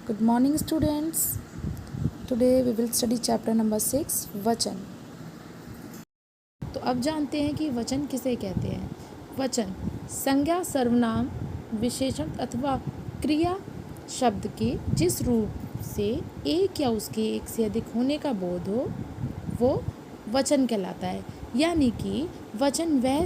Good morning, students. Today we will study chapter number 6 वचन। तो अब जानते हैं कि वचन किसे कहते हैं। वचन संज्ञा, सर्वनाम, विशेषण अथवा क्रिया शब्द के जिस रूप से एक या उसके एक से अधिक होने का बोध हो वो वचन कहलाता है। यानी कि वचन वह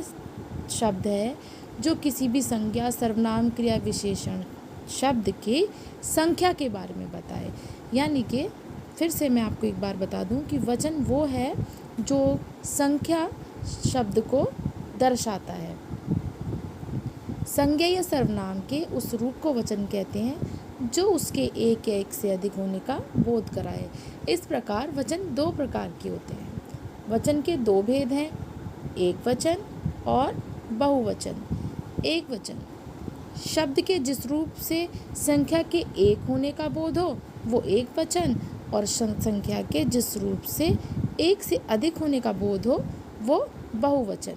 शब्द है जो किसी भी संज्ञा, सर्वनाम, क्रिया, विशेषण शब्द के संख्या के बारे में बताए। यानी कि फिर से मैं आपको एक बार बता दूं कि वचन वो है जो संख्या शब्द को दर्शाता है। संज्ञा या सर्वनाम के उस रूप को वचन कहते हैं जो उसके एक या एक से अधिक होने का बोध कराए। इस प्रकार वचन दो प्रकार के होते हैं। वचन के दो भेद हैं, एक वचन और बहुवचन। एक वचन शब्द के जिस रूप से संख्या के एक होने का बोध हो वो एक वचन, और संख्या के जिस रूप से एक से अधिक होने का बोध हो वो बहुवचन।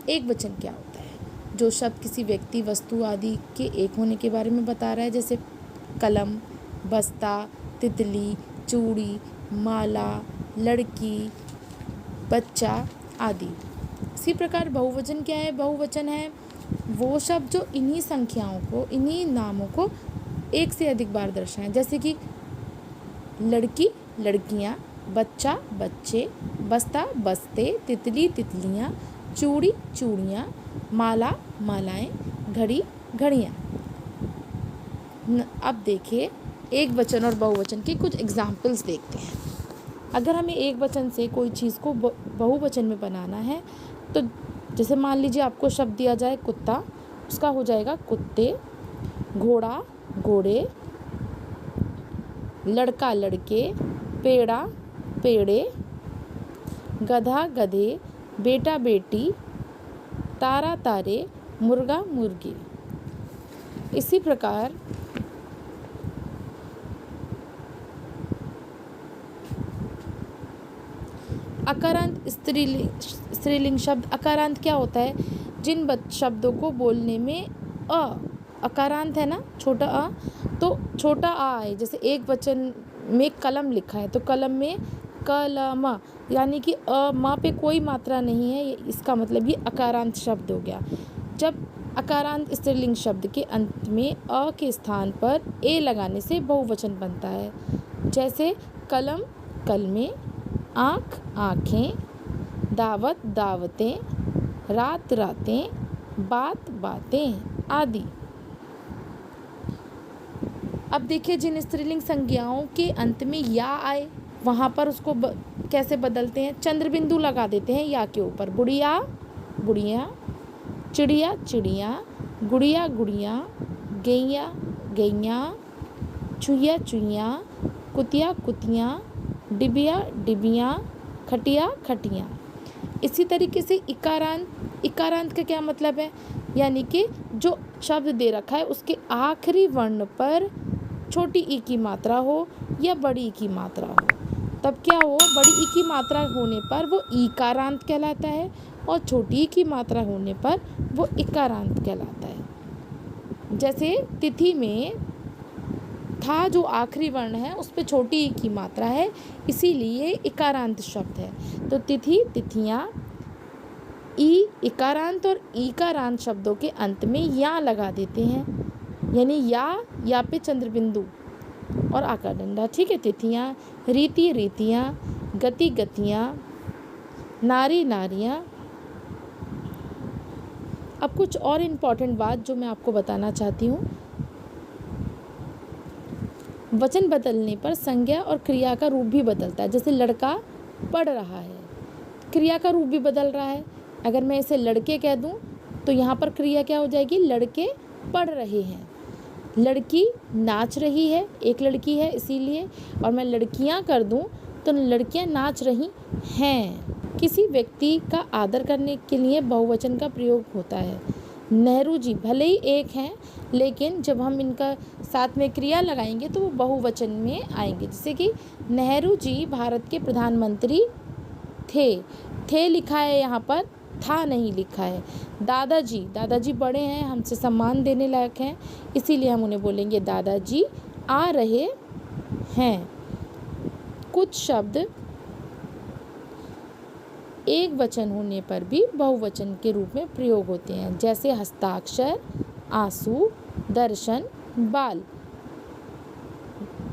एक वचन क्या होता है? जो शब्द किसी व्यक्ति, वस्तु आदि के एक होने के बारे में बता रहा है, जैसे कलम, बस्ता, तितली, चूड़ी, माला, लड़की, बच्चा आदि। इसी प्रकार बहुवचन क्या है? बहुवचन है वो शब्द जो इन्हीं संख्याओं को, इन्हीं नामों को एक से अधिक बार दर्शाएं। जैसे कि लड़की, लड़कियां, बच्चा, बच्चे, बस्ता, बस्ते, तितली, तितलियां, चूड़ी, चूड़ियां, माला, मालाएं, घड़ी, घड़ियां। अब देखिए एक वचन और बहुवचन के कुछ एग्जाम्पल्स देखते हैं। अगर हमें एक वचन से कोई चीज़ को बहुवचन में बनाना है तो जैसे मान लीजिए आपको शब्द दिया जाए कुत्ता, उसका हो जाएगा कुत्ते, घोड़ा, घोड़े, लड़का, लड़के, पेड़ा, पेड़े, गधा, गधे, बेटा, बेटी, तारा, तारे, मुर्गा, मुर्गी। इसी प्रकार अकारांत स्त्रीलिंग शब्द। अकारांत क्या होता है? जिन शब्दों को बोलने में अकारांत है ना, छोटा अ, तो छोटा आ है। जैसे एक वचन में कलम लिखा है तो कलम में कलम, यानी कि अ मा पे कोई मात्रा नहीं है, इसका मतलब ये अकारांत शब्द हो गया। जब अकारांत स्त्रीलिंग शब्द के अंत में अ के स्थान पर ए लगाने से बहुवचन बनता है। जैसे कलम, कलमें, आँख, आँखें, दावत, दावतें, रात, रातें, बात, बातें आदि। अब देखिए जिन स्त्रीलिंग संज्ञाओं के अंत में या आए वहाँ पर उसको कैसे बदलते हैं? चंद्र बिंदु लगा देते हैं या के ऊपर। बुढ़िया, बुढ़िया, चिड़िया, चिड़िया, गुड़िया, गुड़िया, गैया, गैया, चुहिया, चुहिया, कुतिया, कुतियाँ, डिबिया, डिबियाँ, खटिया, खटियाँ। इसी तरीके से इकारांत। इकारांत का क्या मतलब है? यानी कि जो शब्द दे रखा है उसके आखिरी वर्ण पर छोटी ई की मात्रा हो या बड़ी ई की मात्रा हो, तब क्या हो? बड़ी ई की मात्रा होने पर वो ईकारांत कहलाता है और छोटी ई की मात्रा होने पर वो इकारांत कहलाता है। जैसे तिथि में था जो आखिरी वर्ण है उस पे छोटी ई की मात्रा है, इसीलिए इकारांत शब्द है। तो तिथि, तिथियाँ, ई इकारांत और ईकारांत शब्दों के अंत में या लगा देते हैं, यानी या पे चंद्र बिंदु और आकार डंडा। ठीक है। तिथियाँ, रीति, रीतियाँ, गति, गतियाँ, नारी, नारियाँ। अब कुछ और इम्पॉर्टेंट बात जो मैं आपको बताना चाहती हूँ। वचन बदलने पर संज्ञा और क्रिया का रूप भी बदलता है। जैसे लड़का पढ़ रहा है, क्रिया का रूप भी बदल रहा है। अगर मैं इसे लड़के कह दूं तो यहाँ पर क्रिया क्या हो जाएगी? लड़के पढ़ रहे हैं। लड़की नाच रही है, एक लड़की है इसीलिए, और मैं लड़कियाँ कर दूं तो लड़कियाँ नाच रही हैं। किसी व्यक्ति का आदर करने के लिए बहुवचन का प्रयोग होता है। नेहरू जी भले ही एक हैं, लेकिन जब हम इनका साथ में क्रिया लगाएंगे तो वो बहुवचन में आएंगे। जैसे कि नेहरू जी भारत के प्रधानमंत्री थे। थे लिखा है यहाँ पर था नहीं लिखा है। दादाजी, दादाजी बड़े हैं, हमसे सम्मान देने लायक हैं, इसीलिए हम उन्हें बोलेंगे दादाजी आ रहे हैं। कुछ शब्द एक वचन होने पर भी बहुवचन के रूप में प्रयोग होते हैं, जैसे हस्ताक्षर, आंसू, दर्शन, बाल।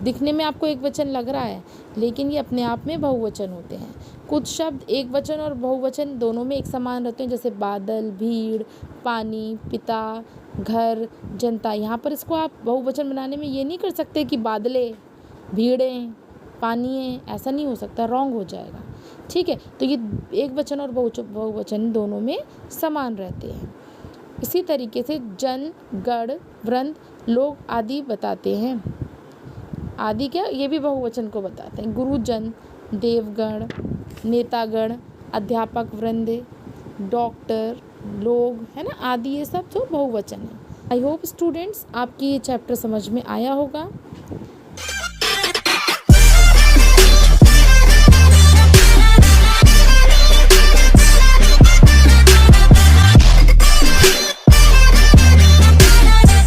दिखने में आपको एक वचन लग रहा है, लेकिन ये अपने आप में बहुवचन होते हैं। कुछ शब्द एक वचन और बहुवचन दोनों में एक समान रहते हैं, जैसे बादल, भीड़, पानी, पिता, घर, जनता। यहाँ पर इसको आप बहुवचन बनाने में ये नहीं कर सकते कि बादले, भीड़ें, पानी, ऐसा नहीं हो सकता, रॉन्ग हो जाएगा। ठीक है, तो ये एक वचन और बहुवचन दोनों में समान रहते हैं। इसी तरीके से जन, गण, वृंद, लोग आदि बताते हैं। आदि क्या, ये भी बहुवचन को बताते हैं। गुरुजन, देवगण, नेतागण, अध्यापक वृंद, डॉक्टर, लोग, है ना, आदि, ये सब तो बहुवचन है। आई होप स्टूडेंट्स आपकी ये चैप्टर समझ में आया होगा।